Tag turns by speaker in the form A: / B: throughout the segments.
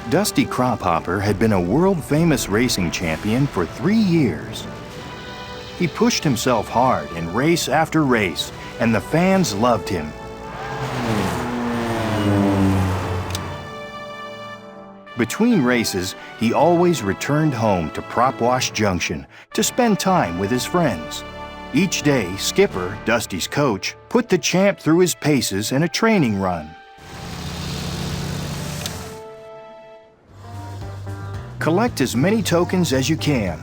A: Dusty Crophopper had been a world-famous racing champion for 3 years. He pushed himself hard in race after race, and the fans loved him. Between races, he always returned home to Prop Wash Junction to spend time with his friends. Each day, Skipper, Dusty's coach, put the champ through his paces in a training run. Collect as many tokens as you can.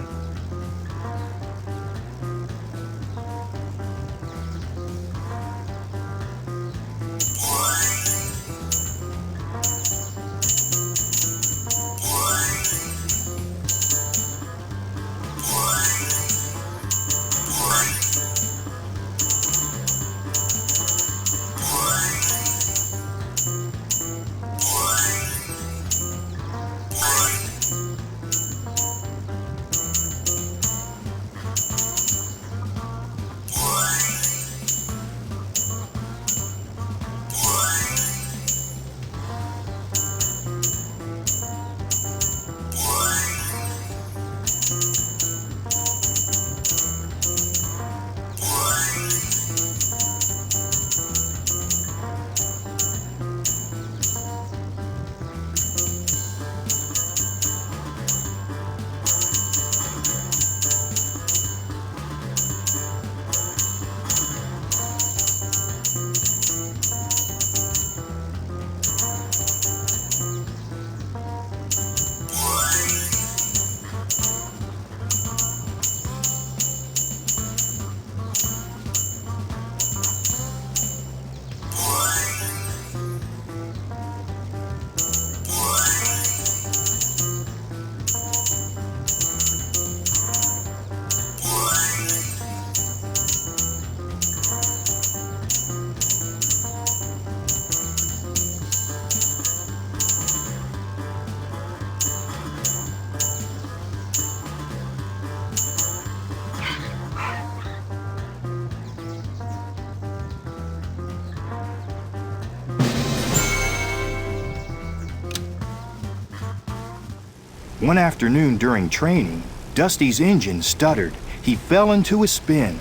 A: One afternoon during training, Dusty's engine stuttered. He fell into a spin.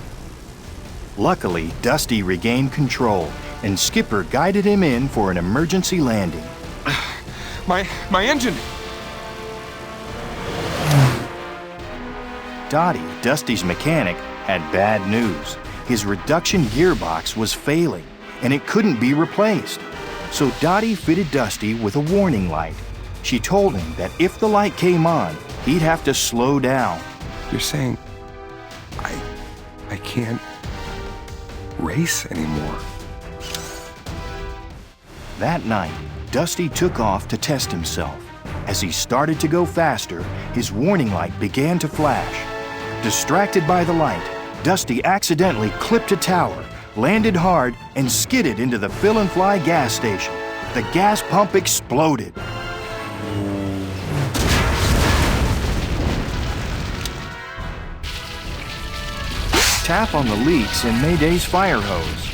A: Luckily, Dusty regained control, and Skipper guided him in for an emergency landing.
B: My engine!
A: Dottie, Dusty's mechanic, had bad news. His reduction gearbox was failing, and it couldn't be replaced. So Dottie fitted Dusty with a warning light. She told him that if the light came on, he'd have to slow down.
B: You're saying I can't race anymore?
A: That night, Dusty took off to test himself. As he started to go faster, his warning light began to flash. Distracted by the light, Dusty accidentally clipped a tower, landed hard, and skidded into the fill-and-fly gas station. The gas pump exploded. Tap on the leaks in Mayday's fire hose.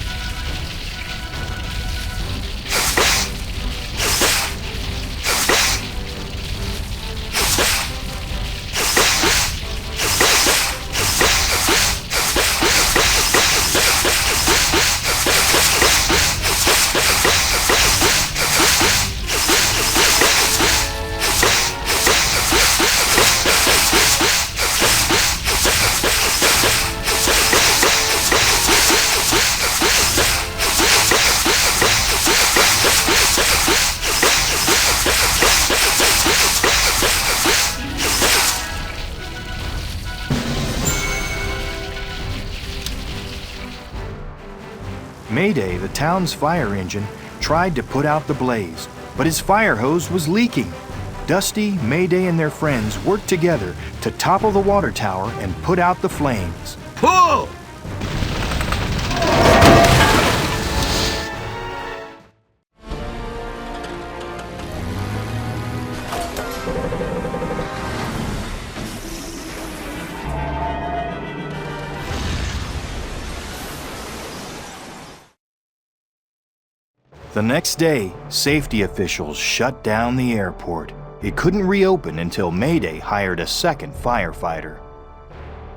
A: Mayday, the town's fire engine, tried to put out the blaze, but his fire hose was leaking. Dusty, Mayday, and their friends worked together to topple the water tower and put out the flames.
B: Pull!
A: The next day, safety officials shut down the airport. It couldn't reopen until Mayday hired a second firefighter.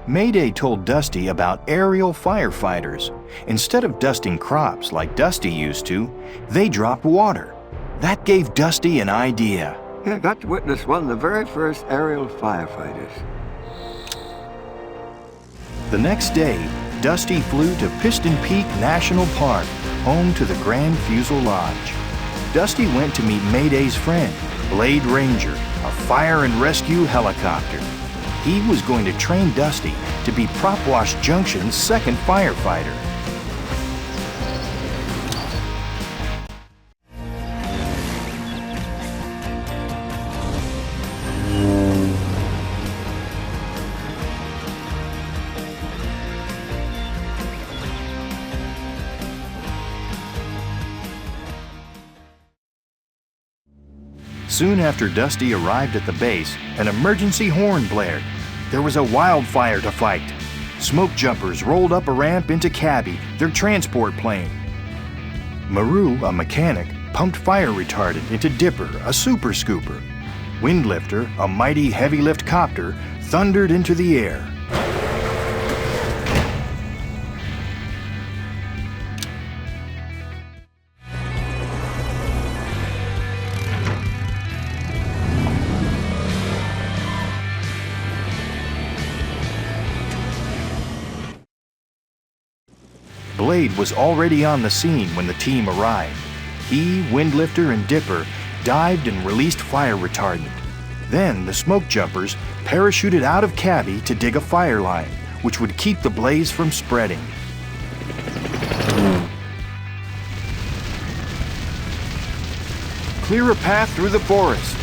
A: Mayday told Dusty about aerial firefighters. Instead of dusting crops like Dusty used to, they dropped water. That gave Dusty an idea.
C: Yeah, I got to witness one of the very first aerial firefighters.
A: The next day, Dusty flew to Piston Peak National Park, home to the Grand Fusel Lodge. Dusty went to meet Mayday's friend, Blade Ranger, a fire and rescue helicopter. He was going to train Dusty to be Prop Wash Junction's second firefighter. Soon after Dusty arrived at the base, an emergency horn blared. There was a wildfire to fight. Smokejumpers rolled up a ramp into Cabbie, their transport plane. Maru, a mechanic, pumped fire retardant into Dipper, a super scooper. Windlifter, a mighty heavy lift copter, thundered into the air. Blade was already on the scene when the team arrived. He, Windlifter, and Dipper dived and released fire retardant. Then the Smokejumpers parachuted out of Cabbie to dig a fire line, which would keep the blaze from spreading. Clear a path through the forest.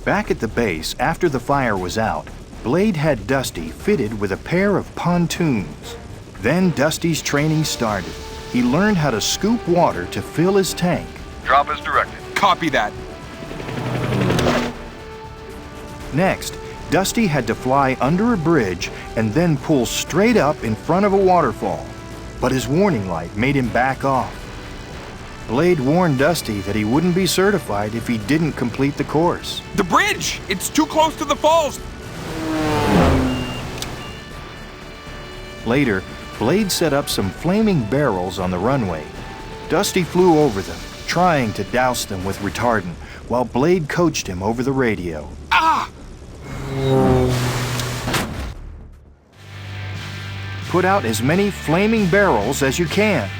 A: Back at the base, after the fire was out, Blade had Dusty fitted with a pair of pontoons. Then Dusty's training started. He learned how to scoop water to fill his tank.
B: Drop as directed. Copy that.
A: Next, Dusty had to fly under a bridge and then pull straight up in front of a waterfall. But his warning light made him back off. Blade warned Dusty that he wouldn't be certified if he didn't complete the course.
B: The bridge! It's too close to the falls!
A: Later, Blade set up some flaming barrels on the runway. Dusty flew over them, trying to douse them with retardant, while Blade coached him over the radio.
B: Ah!
A: Put out as many flaming barrels as you can.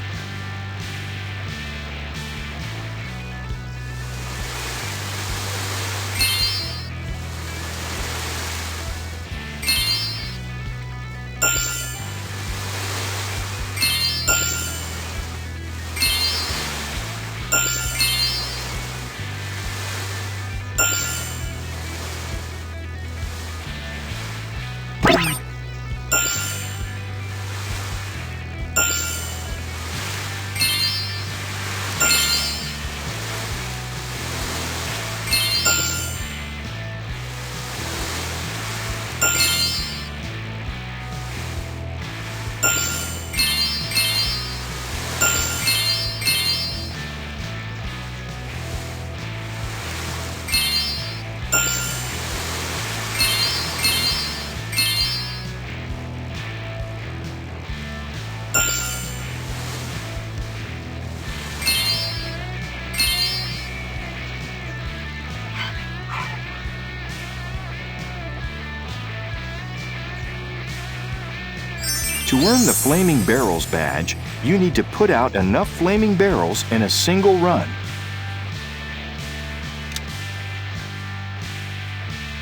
A: To earn the Flaming Barrels badge, you need to put out enough flaming barrels in a single run.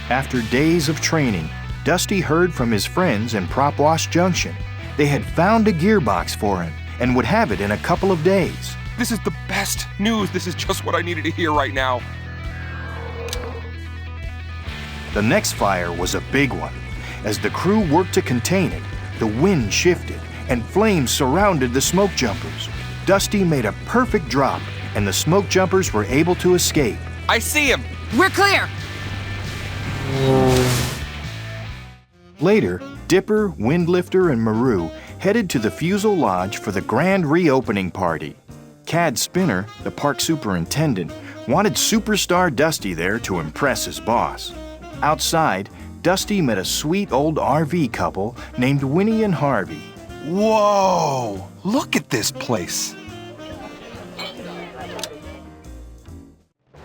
A: After days of training, Dusty heard from his friends in Prop Wash Junction. They had found a gearbox for him and would have it in a couple of days.
B: This is the best news. This is just what I needed to hear right now.
A: The next fire was a big one. As the crew worked to contain it, the wind shifted and flames surrounded the Smokejumpers. Dusty made a perfect drop and the Smokejumpers were able to escape.
B: I see him.
D: We're clear!
A: Later, Dipper, Windlifter, and Maru headed to the Fusel Lodge for the grand reopening party. Cad Spinner, the park superintendent, wanted superstar Dusty there to impress his boss. Outside, Dusty met a sweet old RV couple named Winnie and Harvey.
B: Whoa! Look at this place.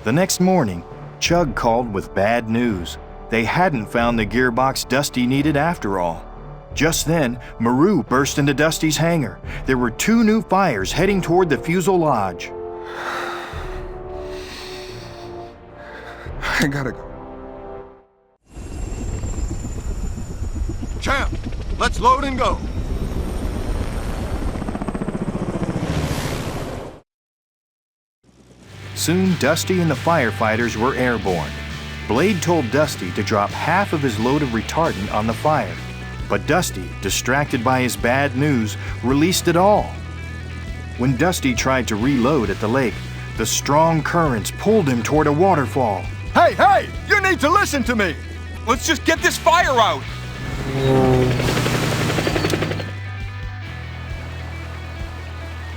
A: The next morning, Chug called with bad news. They hadn't found the gearbox Dusty needed after all. Just then, Maru burst into Dusty's hangar. There were 2 new fires heading toward the Fusel Lodge.
B: I gotta go.
E: Champ, let's load and go.
A: Soon, Dusty and the firefighters were airborne. Blade told Dusty to drop half of his load of retardant on the fire. But Dusty, distracted by his bad news, released it all. When Dusty tried to reload at the lake, the strong currents pulled him toward a waterfall.
E: Hey, hey! You need to listen to me!
B: Let's just get this fire out.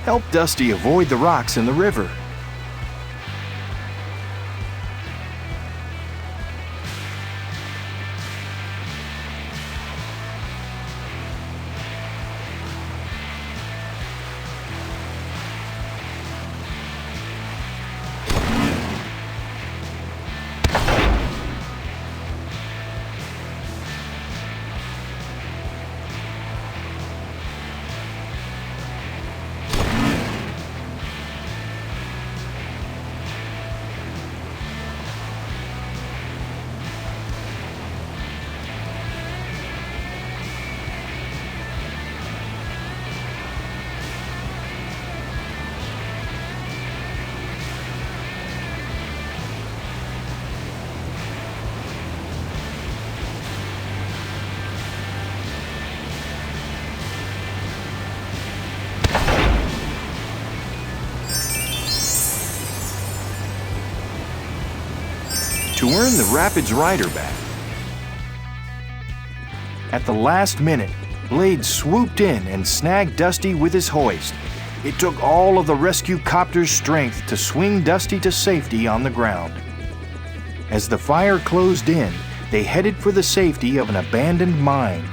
A: Help Dusty avoid the rocks in the river. To earn the Rapids Rider back. At the last minute, Blade swooped in and snagged Dusty with his hoist. It took all of the rescue copter's strength to swing Dusty to safety on the ground. As the fire closed in, they headed for the safety of an abandoned mine.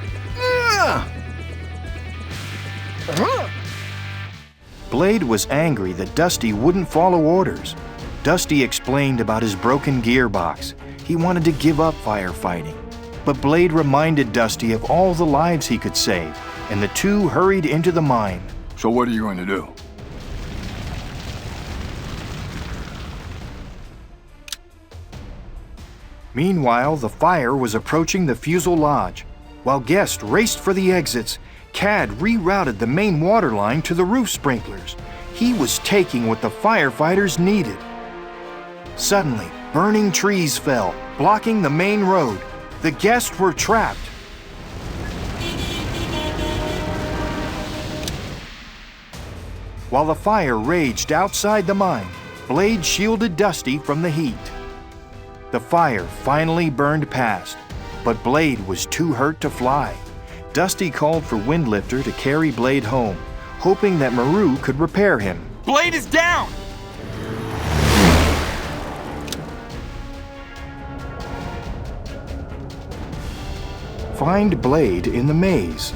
A: Blade was angry that Dusty wouldn't follow orders. Dusty explained about his broken gearbox. He wanted to give up firefighting. But Blade reminded Dusty of all the lives he could save, and the two hurried into the mine.
E: So what are you going to do?
A: Meanwhile, the fire was approaching the Fusel Lodge. While guests raced for the exits, Cad rerouted the main water line to the roof sprinklers. He was taking what the firefighters needed. Suddenly, burning trees fell, blocking the main road. The guests were trapped. While the fire raged outside the mine, Blade shielded Dusty from the heat. The fire finally burned past, but Blade was too hurt to fly. Dusty called for Windlifter to carry Blade home, hoping that Maru could repair him.
B: Blade is down!
A: Find Blade in the maze.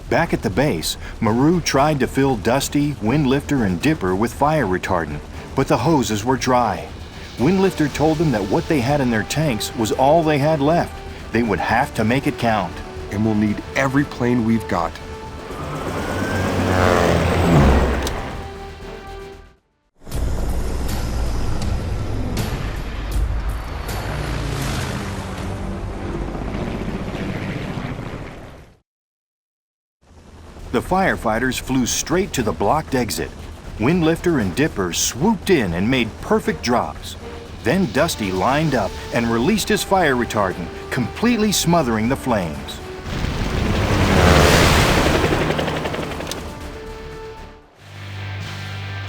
A: Back at the base, Maru tried to fill Dusty, Windlifter, and Dipper with fire retardant, but the hoses were dry. Windlifter told them that what they had in their tanks was all they had left. They would have to make it count.
B: And we'll need every plane we've got.
A: The firefighters flew straight to the blocked exit. Windlifter and Dipper swooped in and made perfect drops. Then Dusty lined up and released his fire retardant, completely smothering the flames.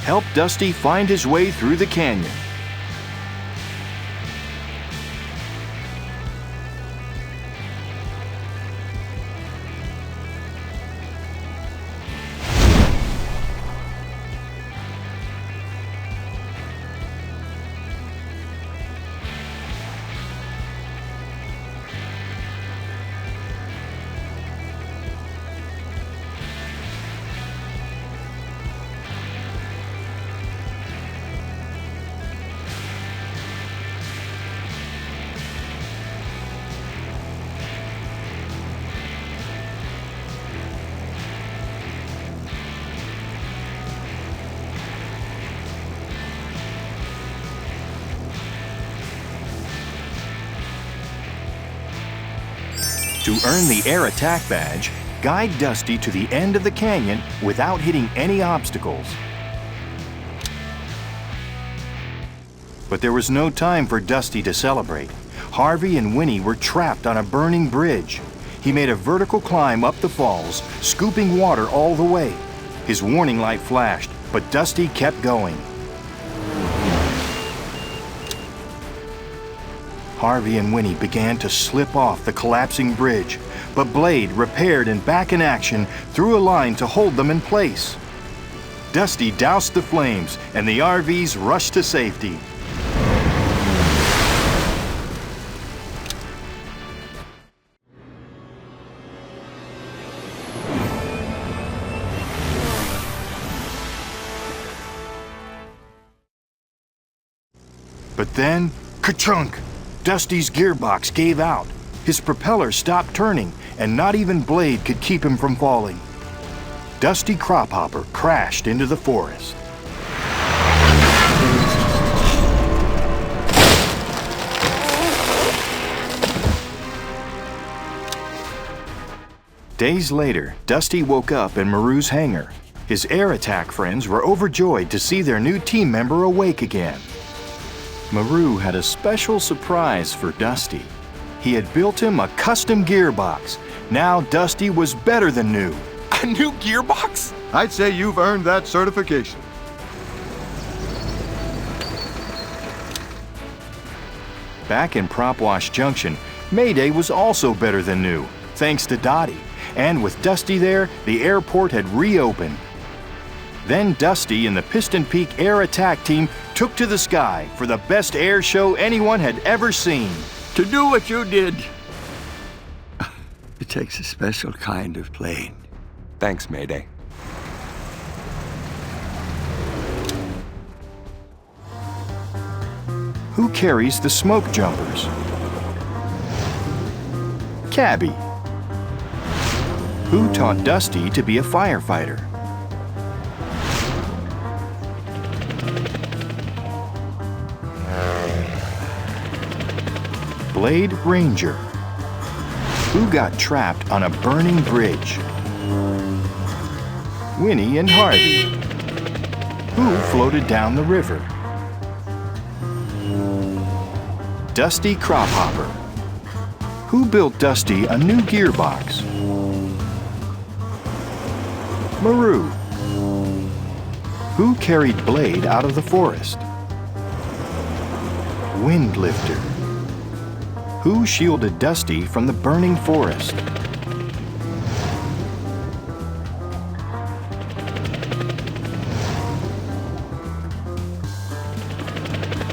A: Help Dusty find his way through the canyon. To earn the Air Attack badge, guide Dusty to the end of the canyon without hitting any obstacles. But there was no time for Dusty to celebrate. Harvey and Winnie were trapped on a burning bridge. He made a vertical climb up the falls, scooping water all the way. His warning light flashed, but Dusty kept going. Harvey and Winnie began to slip off the collapsing bridge, but Blade, repaired and back in action, threw a line to hold them in place. Dusty doused the flames, and the RVs rushed to safety. But then, ka-chunk! Dusty's gearbox gave out. His propeller stopped turning, and not even Blade could keep him from falling. Dusty Crophopper crashed into the forest. Days later, Dusty woke up in Maru's hangar. His Air Attack friends were overjoyed to see their new team member awake again. Maru had a special surprise for Dusty. He had built him a custom gearbox. Now Dusty was better than new.
B: A new gearbox?
E: I'd say you've earned that certification.
A: Back in Propwash Junction, Mayday was also better than new, thanks to Dottie. And with Dusty there, the airport had reopened. Then Dusty and the Piston Peak Air Attack team took to the sky for the best air show anyone had ever seen.
C: To do what you did, it takes a special kind of plane.
B: Thanks, Mayday.
A: Who carries the Smokejumpers? Cabbie. Who taught Dusty to be a firefighter? Blade Ranger. Who got trapped on a burning bridge? Winnie and Harvey. Who floated down the river? Dusty Crophopper. Who built Dusty a new gearbox? Maru. Who carried Blade out of the forest? Windlifter. Who shielded Dusty from the burning forest?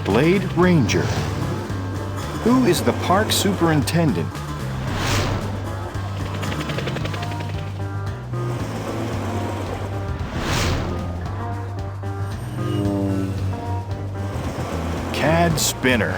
A: Blade Ranger. Who is the park superintendent? bad spinner.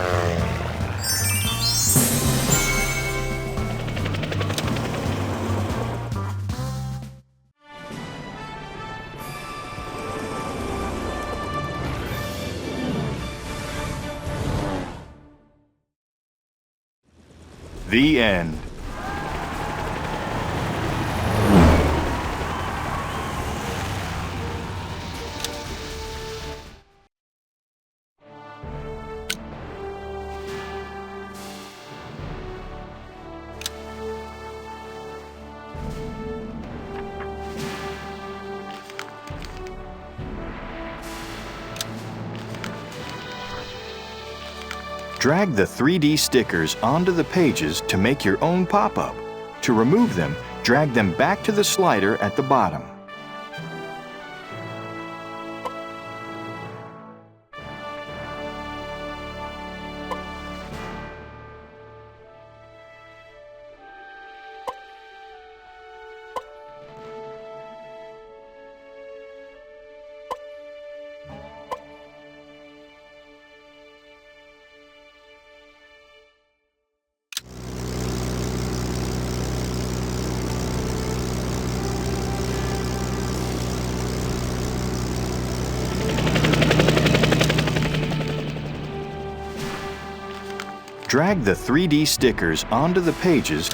A: The end. Drag the 3D stickers onto the pages to make your own pop-up. To remove them, drag them back to the slider at the bottom. Drag the 3D stickers onto the pages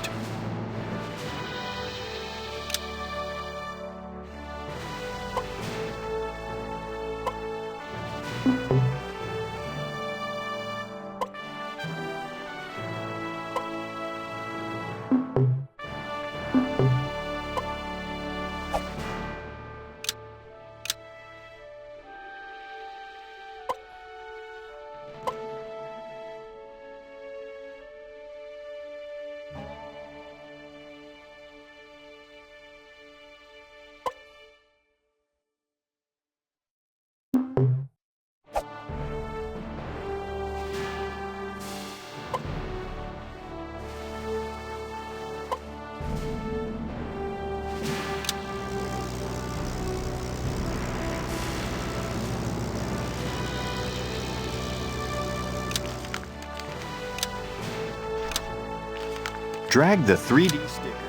A: Drag the 3D stick.